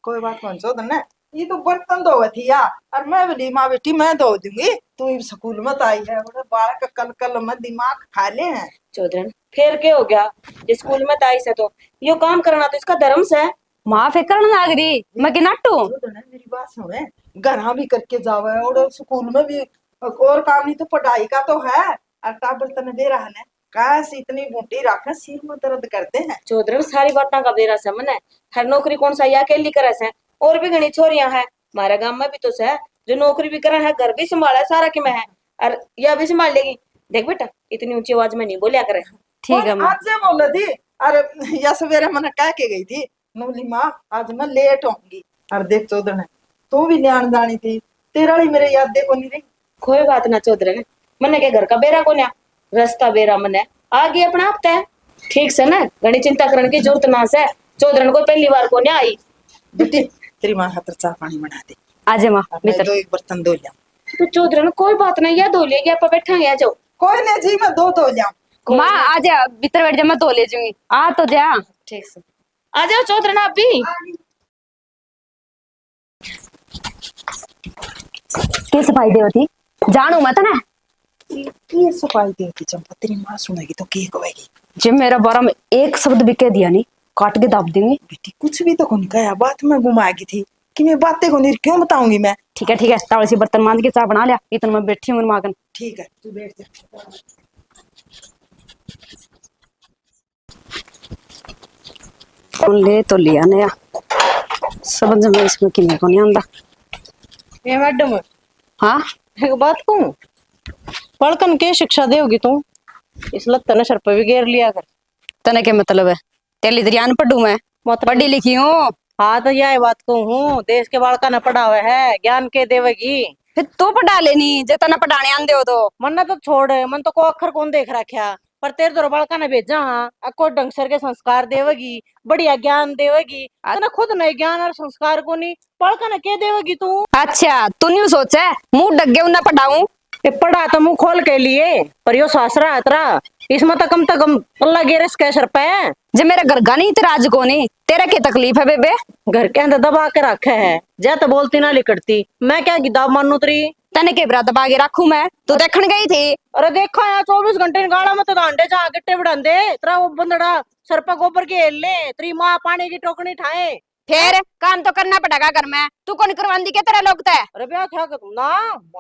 कोई बात कौन चौधरी ने ये तो बर्तन धोवे थी यार और मैं बोली माँ बेटी मैं धो दूंगी तू इस स्कूल में तो आई है बड़े बालक कल कल में दिमाग खा ले हैं। चौधरन फिर क्या हो गया स्कूल में ताई से तो यो काम करना तो इसका धर्म से है। माँ फिक्र ना लाग रही मैं किनाटू चौधरी ने मेरी बात सुने घर भी करके जावे और स्कूल में भी और काम नहीं तो पढ़ाई का तो है और टाबर तने दे रहा है काश इतनी बूटी रखे सिर में दर्द करते हैं। चौधरन सारी बातें का बेरा से मन है हर नौकरी कौन सा या अकेली करे से और भी घनी छोरियां है हमारे गांव में भी तो से जो नौकरी भी करे है घर भी संभाला है सारा कि मैं है और ये अभी संभाल लेगी। देख बेटा इतनी ऊंची आवाज में नहीं बोलिया करे। ठीक है माँ। आज से बोल रही थी। अरे या सवेरे मैंने कह के गई थी नूली माँ आज मैं लेट होंगी। और देख चौधर ने तू भी ध्यान जानी थी, तेरा ही मेरे याद देखो नहीं रही। कोई बात ना चौधरी ने, मने के घर का बेरा को न्या रास्ता बेरा मने आगे अपना आप तय। ठीक से ना घनी चिंता करने की जरूरत ना से। चौधरी को पहली बार को न्या आई। बेटी तेरी माँ खातर चाय पानी बना दे। आजे माँ मैं भीतर। दो एक बर्तन धो लिया। तो चौधरी ने कोई बात नहीं या धो लेगी आप बैठा आ जाओ। कोई नहीं जी मैं दो धो लिया। माँ आजा भीतर बैठ जा, मैं धो ले जाऊंगी। आ तो जा। ठीक से आ जाओ चौधरी ना आप भी। के सफाई दे होती जानू मत ना। ये सफाई देती चंपा तेरी माँ सुनेगी तो क्या कहेगी। जब मेरा बारा में एक शब्द भी कह दिया नहीं काट के दाब देंगे। बेटी कुछ भी तो कौन कहा, बात में घुमाएगी थी कि मैं बातें को नहीं क्यों बताऊंगी मैं। ठीक है तावड़े से बर्तन मांज के चाय बना लिया, इतना मैं बैठी हूँ मागन। ठीक है तू बैठ जा। ले तो लिया नया समझ में इसमें किन्हीं को नहीं आंदा। ये मैडम हाँ एक बात कहूं, पढ़कन के शिक्षा देगी तू? इस लत्ता ने सर पे भी घेर लिया कर। तने के मतलब है तेली दरिया न पढ़ू मैं, पढ़ी लिखी हूँ। हाँ तो यह बात कहूँ, देश के बालका ने पढ़ा हुआ है ज्ञान के देवगी। फिर तू पढ़ा लेनी जे तना पढ़ाने आंदे हो तो। मन ने तो छोड़, मन तो को अक्षर कौन देख रखा, पर तेरे दो बालका ने भेजा हाँ अको ढंग सर के संस्कार देवगी, बढ़िया ज्ञान देवगी। तना खुद नहीं ज्ञान और संस्कार को नहीं पढ़का ने के देवगी तू? अच्छा तू न्यू सोचे मुंह डग गया उन्ना पढ़ाऊं। ये पढ़ा तो मुंह खोल के लिए, पर यो सासरा अतरा इसमें तो कम अल्लाह गिरस के सर पे। जे मेरा घर का नहीं तेरा आज को नहीं, तेरा क्या तकलीफ है बेबे? घर के अंदर दबा के रखे है, जा तो बोलती ना लिखती, मैं क्या गिदाब मानू तरी? तने के बरा दबा के रखू मैं, तू देखने गई थी? अरे देखा यार 24 घंटे गाड़ा में तो अंडे जहाँ गिट्टे बढ़ांदे तेरा वो बंदड़ा सर पे गोबर के हेल ले, तेरी माँ पानी की टोकनी ठाए। फिर काम तो करना पड़ेगा घर में, तू कौन करवांदी के तेरे लोग तय? अरे भैया क्या करूं ना,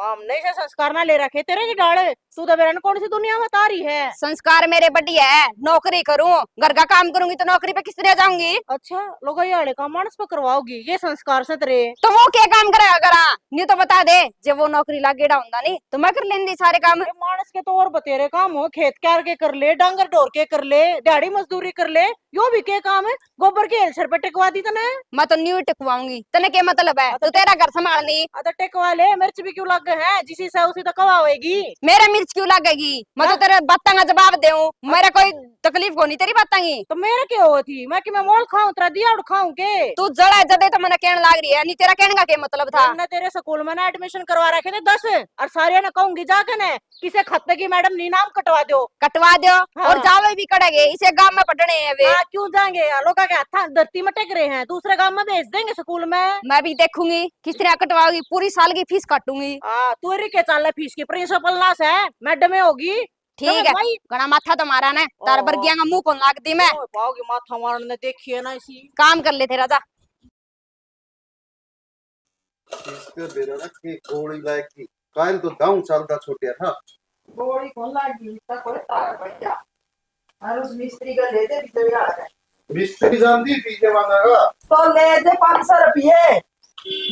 हमने से संस्कार ना ले रखे तेरे की डाले, तू तो बेरन कौन सी दुनिया में तारी है? संस्कार मेरे बढ़िया है, नौकरी करूं घर का काम करूंगी तो नौकरी पे किस तरह जाऊंगी? अच्छा लोग ये काम मानस पे करवाओगी, ये संस्कार से तेरे? तो वो क्या काम करेगा करा नहीं तो बता दे, जब वो नौकरी लागेड़ा होंदा नहीं तो मैं कर लेंदी सारे काम। मानस के तो और बतेरे काम हो, खेत क्यार के कर ले, डांगर ढोर के कर ले, दिहाड़ी मजदूरी कर ले, यो भी के काम है? गोबर के हेल सर पे टिकवा दी तने? मैं तो न्यू टिकवाऊंगी, तने क्या मतलब है? तू तेरा घर संभालनी। अरे टिकवा ले, मिर्च भी क्यों लग गए हैं, जिसी से उसी तो कवाएगी। मेरा मिर्च क्यों लगेगी? मैं तो तेरे बातों का जवाब दूं, मेरा कोई तकलीफ को नहीं तेरी बातों की। तो मेरा क्या होती, मैं कि मैं मोल खाऊं तेरा दिया उड़ खाऊं के? तू जड़ा जदे तो मैंने कहने लाग रही है, नहीं तेरा कहने का क्या मतलब था? हमने तेरे स्कूल में ना एडमिशन करवा रखे थे 10 और सारे ने कहूंगी जाके ने किसे खत्ते की मैडम नी नाम कटवा दो। कटवा दो हाँ। और जावे भी करेंगे, इसे गांव में पढ़ने हैं वे। हाँ क्यों जाएंगे, लोग के हाथ धरती में टेक रहे हैं, दूसरे गांव में भेज देंगे स्कूल में। मैं भी देखूंगी किस तरह कटवाओगी, पूरी साल की फीस काटूंगी। हाँ तू री के चाल फीस की प्रिंसिपल ना से मैडम होगी। ठीक है घना माथा तो मारा ने तार ओ। बर्गिया का मुंह कौन लाग दी मैं। पाओगी माथा मारने ने देखी है ना इसी। काम कर ले तेरा जा। इसके बेरा ना के गोली लायक की काल तो दाऊ चलता छोटिया था। गोली कौन लागी तक कोई तार पड़ गया। और उस मिस्त्री का ले दे भी तो यार है। मिस्त्री जानती पीछे मांगा तो ले दे 500 रुपये।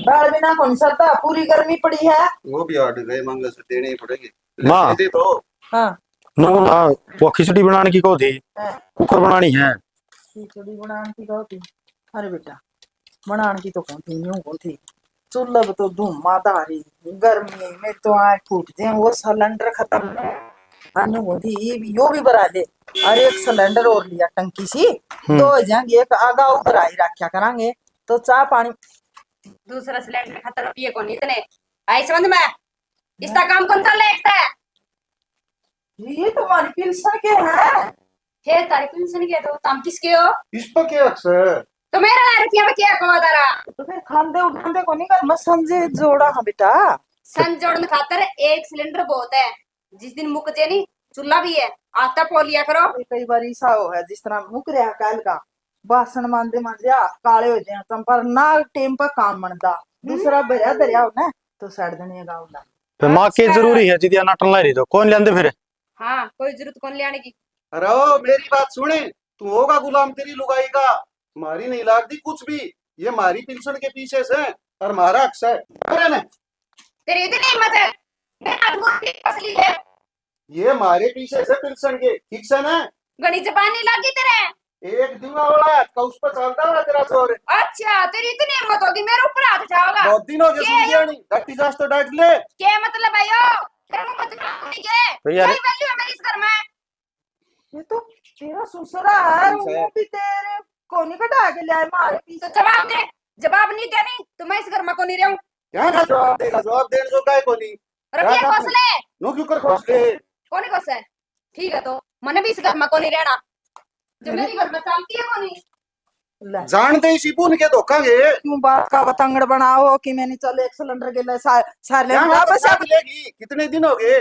बाल बिना कौन सकता, पूरी गर्मी पड़ी है। वो भी आठ गए मांगे से देने ही पड़ेंगे। माँ। दे तो हाँ ना वो खिचड़ी बनाने की को थी, हाँ। कुकर बनानी है। खिचड़ी बनाने की कहो थी? अरे बेटा बनाने की तो कौन थी, यूं कौन थी। चूल्हा तो धुआं धारी गर्मी में तो आँख फूट जाए, वो सिलेंडर खत्म आने को थी, यो भी भरा दे। अरे एक सिलेंडर और लिया टंकी सी, दो हो जाएंगे, एक आगा ऊपर आई रखा करांगे तो चाह पानी। दूसरा सिलेंडर खत्म रुपये को नहीं इतने आई समझ में, इसका काम कौन सा लेता है? ये तुम्हारी पिल्सन के है। फिर तारी पेंशन के तो तुम किसके हो? इस पर क्या अक्सर तो मेरा ला रुपया में क्या कहो तारा? तो फिर खांदे उठांदे को नहीं कर, मैं संजय जोड़ा हाँ बेटा। सन जोड़ने खातर एक सिलेंडर बहुत है, जिस दिन मुक जे नहीं चूल्हा भी है, आता पो लिया करो। कई बार ऐसा हो है जिस तरह मुक रहा कल का बासन मांदे मांदे हाथ काले हो जाए तुम पर ना टेम पर काम बनता, दूसरा भरिया दरिया हो ना तो सड़ देने गाँव ला। फिर माँ के जरूरी है जितिया नाटन लाई रही तो कौन लेंदे फिर? हाँ कोई जरूरत कौन ले आने की। अरे ओ मेरी बात सुने, तू होगा गुलाम तेरी लुगाई का, मारी नहीं लागती कुछ भी, ये मारी पिल्सन के पीछे से और मारा अक्सर। अरे ने तेरी इतनी हिम्मत है बात बोल असली है। ये मारे पीछे से पिलसन के ठीक से ना गणी जबान नहीं लगी तेरे। एक दूंगा वाला का उस पर चलता है तेरा जोर अच्छा तेरी इतनी हिम्मत होगी मेरे ऊपर हाथ उठाओगा। बहुत दिन हो गए क्या सुन लिया नहीं डट्टी जास तो डांट ले क्या मतलब है यो? तेरे मुंह में जुबान नहीं है। तो यार- कोई वैल्यू है मेरी इस घर में? ये तो तेरा ससुरा है, ठीक है। वो भी तेरे कोनी कटा के ले आए मारे तो पीछे। जवाब दे। जवाब नहीं देनी तो मैं इस घर में को नहीं रहूं। क्या का जवाब देने जो काय को नहीं रखिए रात घोंसले। नो क्यों कर खोसले कौन घोंस है? ठीक है तो मैंने भी इस घर में को नहीं रहना। जब मेरी घर में चलती है को नहीं। ले जानते इसी पुन के धोखांगे क्यों बात का बतंगड़ बनाओ कि मैंने चल एक सिलेंडर के लिए सारे क्या वापस मतलब मिलेगी कितने दिन हो गए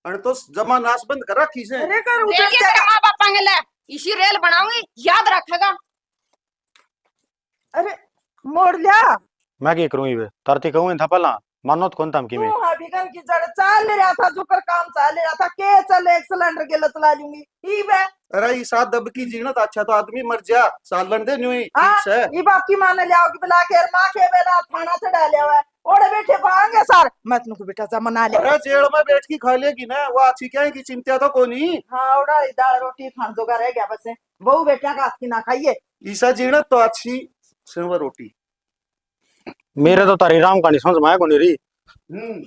अरे तो जमा नाश बंद कर रखी से अरे कर देखिए उधर तेरे माँ बाप आएंगे ले। इसी रेल बनाऊंगी याद रखेगा। अरे मोड़ लिया मैं क्या करूँ ये तरती कहूँ था पहला मानो तो कौन था कि मैं तू अभिगन की जड़ चाल ले रहा था जो कर काम चाल ले रहा था के चल एक सिलेंडर के लिए चला लूंगी ई बे अरे ये साथ दब की जीनत अच्छा तो आदमी मर जा सालन दे न्यू ठीक हाँ से ये बाप की माने ले आओ कि बुला के माँ के बेला थाना चढ़ा लिया हुआ है ओड़े बैठे पाएंगे सर मैं तुमको बेटा जा मना ले अरे जेल में बैठ के खा लेगी ना वो अच्छी क्या है की चिंता तो कोनी हाँ उड़ा दाल रोटी खान जोगा रह गया बस बहू बेटिया का हाथ की ना खाइए ईसा जीनत तो अच्छी सिंवर रोटी मेरे तो तारी राम कहानी समझ में आया को नहीं रही।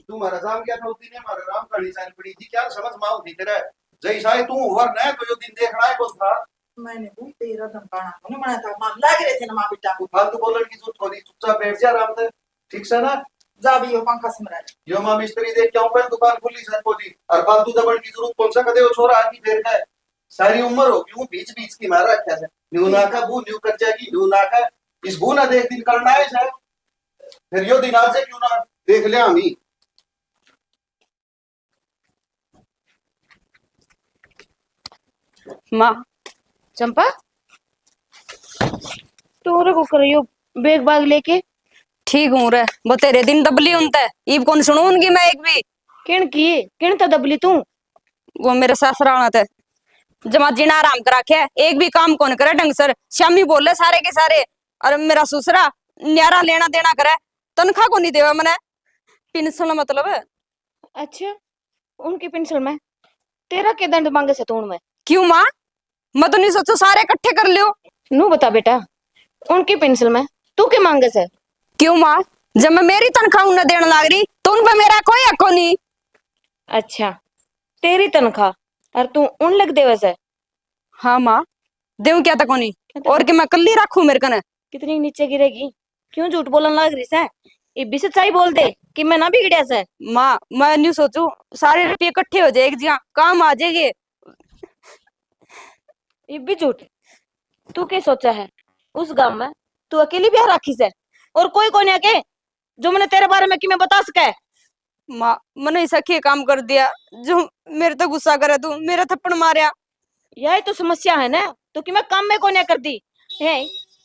तुम्हारा राम क्या था उतनी हमारा राम कहानी सारी पड़ी थी क्या समझ में आओ तेरा जैसा है तू वर न तो यो दिन देखना है कौन था मैंने वो तेरा धमकाना को नहीं बनाया था मां लग रहे थे ना मां बेटा तू फालतू बोलने की जरूरत कोनी चुपचाप बैठ जा आराम से ठीक से ना जा भी यो पंखा समरा यो मां मिस्त्री देख क्यों पे दुकान खुली सर कोनी और फालतू दबड़ की जरूरत कौन सा कदे वो छोरा आकी फेर का है सारी उम्र हो गई बीच बीच की मारा रखा है न्यू ना का बू न्यू कर जाएगी न्यू ना का इस बू ना देख दिन करना है सर फिर यो दिन आज से क्यों ना देख ले हम ही माँ चंपा तू रे को करियो बैग बाग लेके ठीक हूँ रे वो तेरे दिन दबली उनते ईब कौन सुनू उनकी मैं एक भी। किन था दबली तू? वो मेरे ससुराल थे जमा जीना आराम करा के एक भी काम कौन करे ढंग सर शामी बोले सारे के सारे। और मेरा ससुरा न्यारा लेना देना करे तनखा को नहीं देवा मने पेंशन मतलब है। अच्छा उनकी पेंशन में तेरा के दंड मांगे से तू में क्यों माँ मैं तो नहीं सोचो सारे इकट्ठे कर लियो। नू बता बेटा उनकी पेंशन में तू के मांगे से? क्यों माँ जब मैं मेरी तनख्वाह उन्हें देने लग रही तो उन पे मेरा कोई हक नहीं। अच्छा तेरी तनख्वाह और तू उन लग दे वैसे? हाँ माँ देव क्या तक नहीं और कि मैं कल ही रखू मेरे कने। कितनी नीचे गिरेगी? क्यों झूठ बोलने लग रही से? ये भी सच्चाई बोल दे कि मैं ना बिगड़िया से। माँ मैं नहीं सोचू सारे रुपये इकट्ठे हो जाएगी जी काम आ जाएंगे। ये भी झूठ तू क्या सोचा है? उस गांव में तू अकेली भी राखी से और कोई कोने आके जो मैंने तेरे बारे में कि मैं बता सके? माँ मैंने ऐसा क्या काम कर दिया जो मेरे तो गुस्सा करे तू मेरा थप्पड़ मारिया। यही तो समस्या है ना तो कि मैं काम में कोने कर दी है।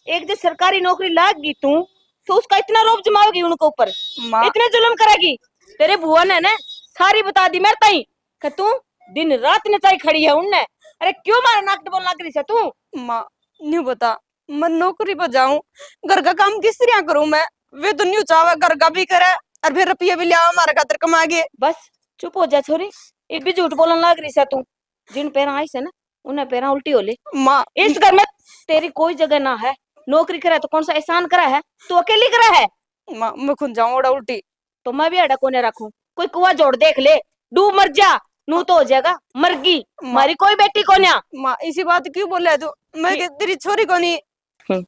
एक जो सरकारी नौकरी लाग गई तू तो उसका इतना रोब जमाओगी उनके ऊपर माँ इतने जुल्म करेगी। तेरे बुआ ने ना सारी बता दी मेरे ताई कि तू दिन रात नचाई खड़ी है उनने। अरे क्यों मारा नाक बोल लग रही है तू? माँ नहीं बता मैं नौकरी पर जाऊं घर का काम किस तरह करूं मैं वे तो नहीं चाहे घर का भी करे और फिर रुपये भी लिया हमारे खातिर कमा के। बस चुप हो जा छोरी ये भी झूठ बोलने लग रही है तू। जिन पैरा आई से ना उन्हें पैरा उल्टी हो ले। माँ इस घर में तेरी कोई जगह ना है। नौकरी करा तो कौन सा एहसान करा है? तू अकेली करा है? माँ मैं खुद जाऊं ओड़ा उल्टी तो मैं भी अड़ा कोने रखूं? कोई कुआं जोड़ देख ले डूब मर जा नू तो हो जाएगा मरगी। हमारी कोई बेटी कोन्या। माँ इसी बात क्यों बोले तू मैं तेरी छोरी को नहीं।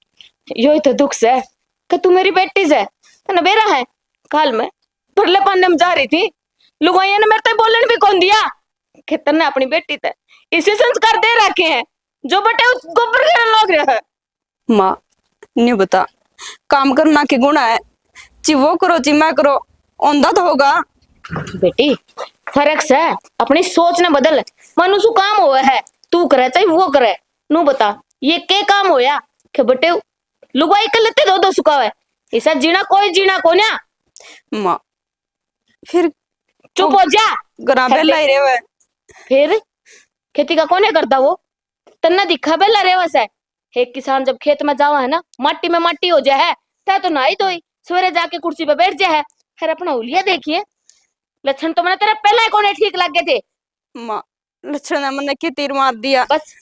यो तो दुख से कि तू मेरी बेटी से ना बेरा है। कल मैं भरले पाने में जा रही थी लुगाइया ने मेरे तक बोलने भी कौन दिया कि तन्ने अपनी बेटी ते इसी संस्कार दे रखे हैं जो बटे गोबर के लोग रहे हैं। माँ नहीं बता काम करना के गुण है ची वो करो ची मैं करो औंधा तो होगा। बेटी फर्क से अपनी सोच ने बदल मनुष्य काम हुआ है तू करे चाहे वो करे। नू बता ये के काम होया कि बटे लुगाई कर लेते दो सुखा है ऐसा जीना कोई जीना को ना। माँ फिर चुप हो जा। गरा बेला ही रेवे फिर खेती का कोने करता वो तन्ना दिखा बेला रे वैसे। एक किसान जब खेत में जावा है ना माटी में माटी हो जाए है तो नहाई धोई सवेरे जाके कुर्सी पे बैठ जाए है फिर अपना उलिया देखिए लक्षण तो मैंने तेरे पहले ही कोने ठीक लग गए थे। माँ लक्षण ने मैंने की तीर मार दिया। बस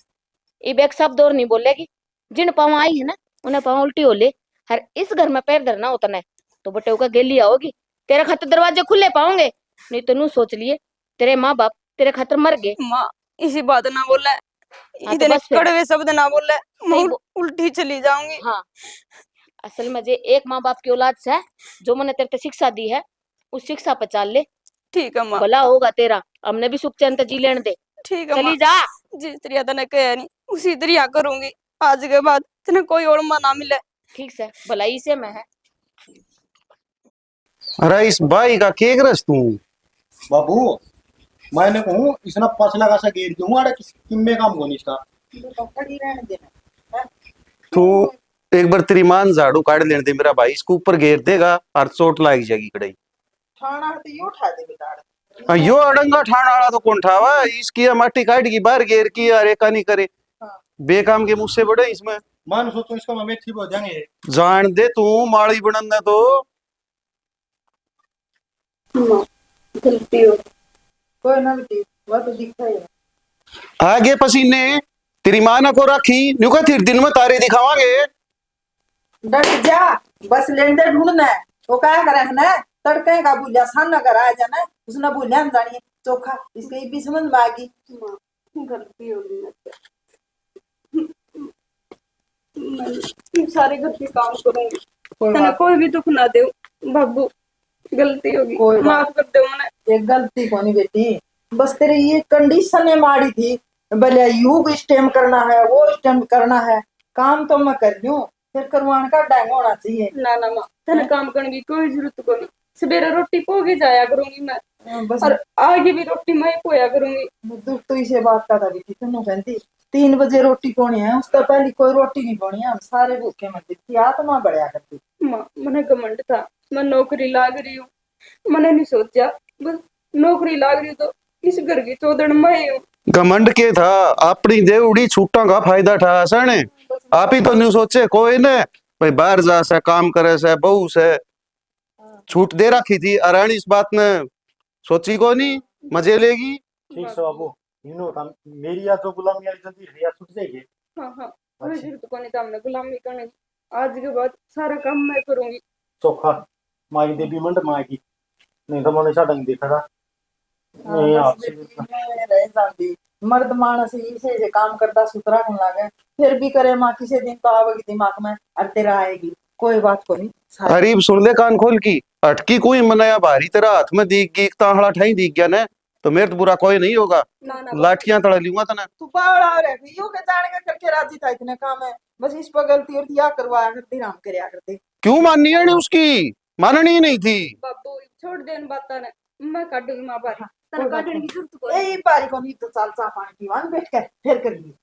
इब एक शब्द और नहीं बोलेगी। जिन पाँव आई है ना उन्हें पाँव उल्टी हो ले। हर इस घर में पैर धरना होता है तो बटे का गेली आओगी। तेरे खातिर दरवाजे खुले पाओगे, नहीं तो नू सोच लिए तेरे माँ बाप तेरे खातिर मर गए। माँ इसी बात ना बोले, हाँ, तो इतने बस फिर। कड़वे शब्द ना बोले, मैं सही बो- उल्टी चली जाऊंगी। हाँ असल में जे एक माँ बाप की औलाद से है, जो मैंने तेरे को शिक्षा दी है उस शिक्षा पर चाल ले। ठीक है माँ, भला होगा तेरा। हमने भी सुख चैन जी लेने दे। ठीक है माँ। चली जा। जिस तरिया तने कहा नहीं उसी तरिया करूंगी। आज के बाद तेने कोई और माँ ना मिले। ठीक से भलाई से मैं है। अरे इस बाई का केक रस तू बाबू मैंने कहूँ इसना पसला का सा गेर क्यों आड़े किम्मे काम को नहीं इसका तो खड़ी रहने देना हैं? तू एक बार तेरी मान झाड़ू काट लेने दे मेरा भाई, इसको ऊपर घेर देगा और चोट लाग जाएगी कड़ाई। ठाणा तो यो उठा दे बेटा। यो अड़ंगा ठाण वाला तो कौन ठावा, इसकी माटी काट की बाहर घेर की और एका नहीं करे। हाँ। बेकाम के मुझसे बड़े इसमें मान सोचो इसका मैं ठीक हो जाएंगे। जान दे तू माड़ी बनना तो गलती हो कोई ना बेटी वह तो दिखता ही है। आगे पसीने तेरी माँ ना को रखी न्यू का फिर दिन में तारे दिखावांगे। डट जा, बस लेंदे ढूंढना है वो क्या करे है ना। तड़के का बुलिया सान कर आ जाना उसने बुलिया हम जानिए चोखा इसके ये भी समझ में आ गई। गलती हो गई। मैं सारे घर के काम करूंगी, तने कोई भी दुख ना दे बाबू। गलती होगी, कोई बात- माफ कर दे मैंने। ये गलती को नहीं बेटी, बस तेरी ये कंडीशन है माड़ी थी। भले यू स्टेम करना है वो स्टेम करना है, काम तो मैं कर लूं फिर करवाने का डांग होना चाहिए। ना ना माँ तने काम करने की कोई जरूरत को नहीं। सवेरे रोटी पोगे जाया करूंगी मैं, बस और आगे भी रोटी मैं ही पोया करूंगी। दुख तो इसे बात का था बेटी, तुम कहती 3 बजे रोटी पोनी है उससे पहले कोई रोटी नहीं पोनी है। हम सारे भूखे मरती थी आत्मा बढ़िया करती। माँ मैंने घमंड था, मैं नौकरी लाग रही हूँ। मैंने नहीं सोचा बस नौकरी लाग रही तो इस घर की चौधर मैं ही हूँ। घमंड के था अपनी देवड़ी छूटा का फायदा ठा सने। आप ही तो न्यू सोचे कोई ने भाई बाहर जा से काम करे से बहू से छूट दे रखी थी अरानी इस बात ने सोची को नहीं मजे लेगी। ठीक से बाबू यूनो था मेरी या तो गुलामी वाली जल्दी है या छूट जाएगी। हाँ हाँ कोई जरूरत को नहीं था हमने गुलामी करने की। आज के बाद सारा काम मैं करूंगी। चोखा माई देवी मंड माई की नहीं तो मैंने साडा नहीं देखा था। नहीं बस आपसे बेटी मैं रह जाती मर्द मानस इसे जे काम करता सुतरा होने लगे फिर भी करे माँ किसी दिन तो आवेगी दिमाग में और तेरा आएगी कोई बात को नहीं। सारी- गरीब सुन ले कान खोल की अटकी कोई मनाया भारी तेरा हाथ में दीख गई ताहड़ा ठाई दीख गया ना तो मेरे तो बुरा कोई नहीं होगा। ना ना लाठियां तड़ा लूंगा तना। तू बावड़ा रह गई यो के जाने का करके राजी था इतने काम है बस इस पर गलती और या करवाया करती राम करया करते। क्यों माननी है नहीं उसकी, माननी ही नहीं थी। बाबू छोड़ दे इन बातों ने, मैं काटूंगी माँ बाहर। कोई बात नहीं। यही पारी को नहीं तो चाल चा पानी पीवान बैठ कर फिर कर ली।